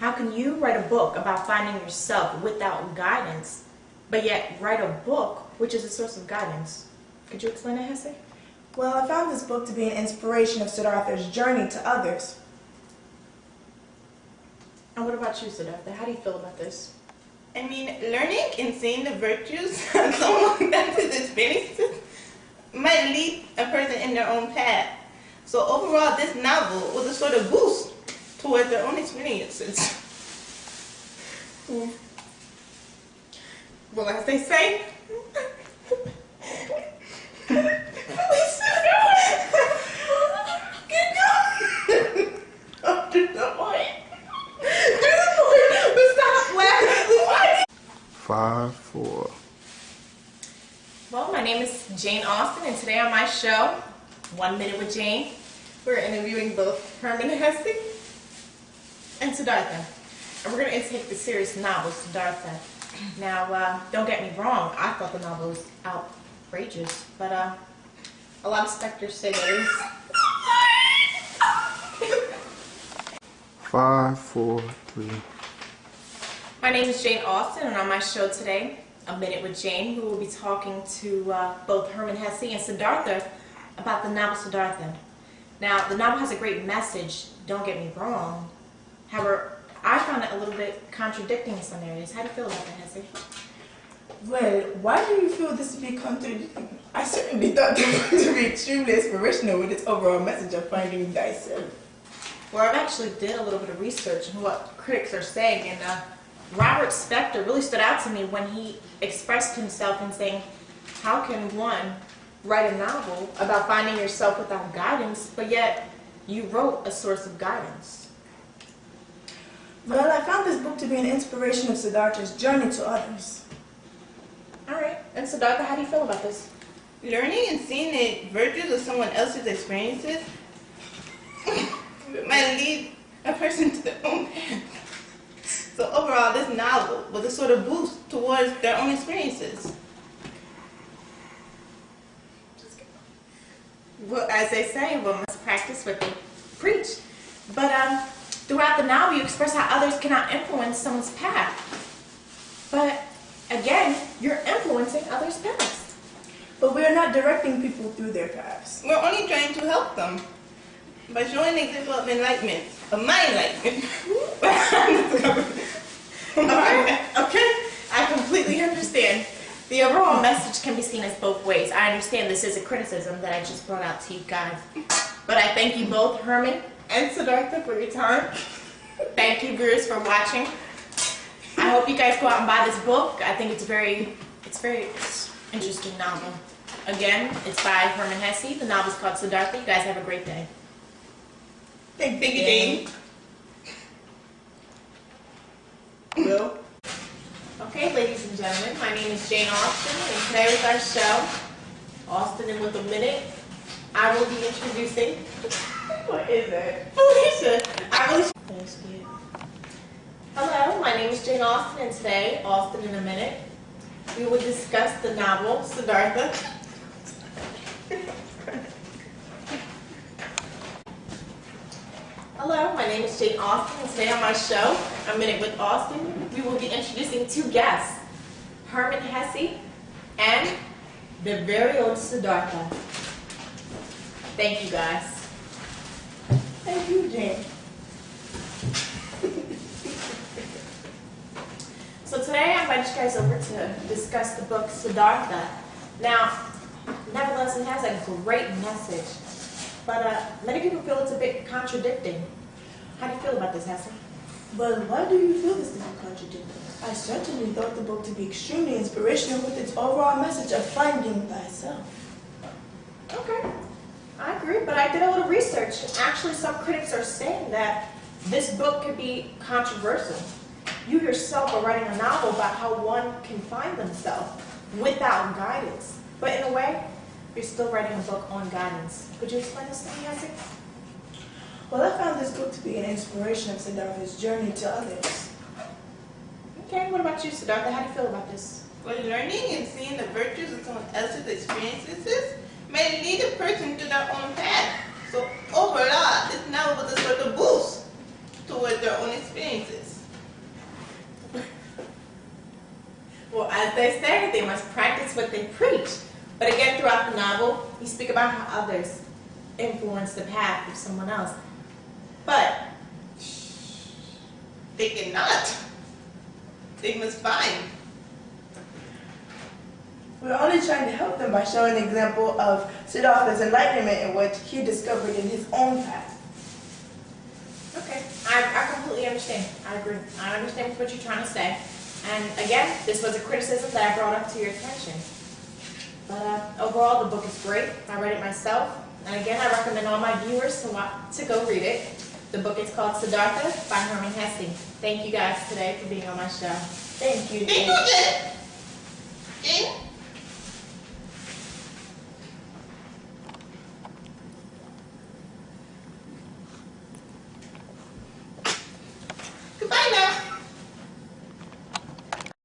How can you write a book about finding yourself without guidance, but yet write a book which is a source of guidance? Could you explain that, Hesse? Well, I found this book to be an inspiration of Siddhartha's journey to others. And what about you, Siddhartha? How do you feel about this? I mean, learning and seeing the virtues of someone else's experiences might lead a person in their own path. So overall, this novel was a sort of boost towards their own experiences. Well, as they say, Five, four. well, my name is Jane Austen, and today on my show, 1 Minute with Jane, we're interviewing both Hermann Hesse and Siddhartha. And we're going to take the series novel, Siddhartha. Now, don't get me wrong, I thought the novel was outrageous, but a lot of spectators say that it is. 5, 4, 3. My name is Jane Austen, and on my show today, A Minute with Jane, we will be talking to both Hermann Hesse and Siddhartha about the novel Siddhartha. Now, the novel has a great message, don't get me wrong. However, I found it a little bit contradicting in some areas. How do you feel about that, Hesse? Well, why do you feel this to be contradicting? I certainly thought the book to be extremely inspirational with its overall message of finding thyself. Well, I've actually did a little bit of research on what critics are saying, and Robert Spector really stood out to me when he expressed himself in saying, how can one write a novel about finding yourself without guidance, but yet you wrote a source of guidance? Well, I found this book to be an inspiration of Siddhartha's journey to others. Alright, and Siddhartha, how do you feel about this? Learning and seeing the virtues of someone else's experiences might lead a person to their own path. So overall, this novel was a sort of boost towards their own experiences. Well, as they say, one must practice what they preach. But throughout the novel, you express how others cannot influence someone's path. But again, you're influencing others' paths. But we are not directing people through their paths. We're only trying to help them by showing an example of enlightenment, of my enlightenment. Okay, I completely understand. The overall message can be seen as both ways. I understand this is a criticism that I just brought out to you guys. But I thank you both, Hermann and Siddhartha, for your time. Thank you, viewers, for watching. I hope you guys go out and buy this book. I think it's very interesting novel. Again, it's by Hermann Hesse. The novel is called Siddhartha. You guys have a great day. Thank you, Jane. Will? Okay, ladies and gentlemen, my name is Jane Austen, and today with our show, Austen in with a Minute, I will be introducing, what is it? Felicia! Hello, my name is Jane Austen, and today, Austen in a Minute, we will discuss the novel, Siddhartha. Hello, my name is Jane Austen, and today on my show, A Minute with Austen, we will be introducing two guests, Hermann Hesse and the very own Siddhartha. Thank you, guys. Thank you, Jane. So today I invite you guys over to discuss the book Siddhartha. Now, nevertheless, it has a great message, but many people feel it's a bit contradicting. How do you feel about this, Hesse? Well, why do you feel this to be contradicting? I certainly thought the book to be extremely inspirational with its overall message of finding thyself. Okay, I agree, but I did a little research. Actually, some critics are saying that this book could be controversial. You yourself are writing a novel about how one can find themselves without guidance. But in a way, you're still writing a book on guidance. Could you explain this to me, Hesse? Well, I found this book to be an inspiration of Siddhartha's journey to others. Okay, what about you, Siddhartha? How do you feel about this? Well, learning and seeing the virtues of someone else's experiences may lead a person to their own path. So overall, this novel was a sort of boost towards their own experiences. As they say, they must practice what they preach. But again, throughout the novel, you speak about how others influence the path of someone else. But They cannot. They must find. We're only trying to help them by showing an example of Siddhartha's enlightenment in what he discovered in his own path. okay, I completely understand. I agree. I understand what you're trying to say. And again, this was a criticism that I brought up to your attention. But overall, the book is great. I read it myself. And again, I recommend all my viewers to go read it. The book is called Siddhartha by Herman Hesse. Thank you guys today for being on my show. Thank you. Thank you, Jen. Jen?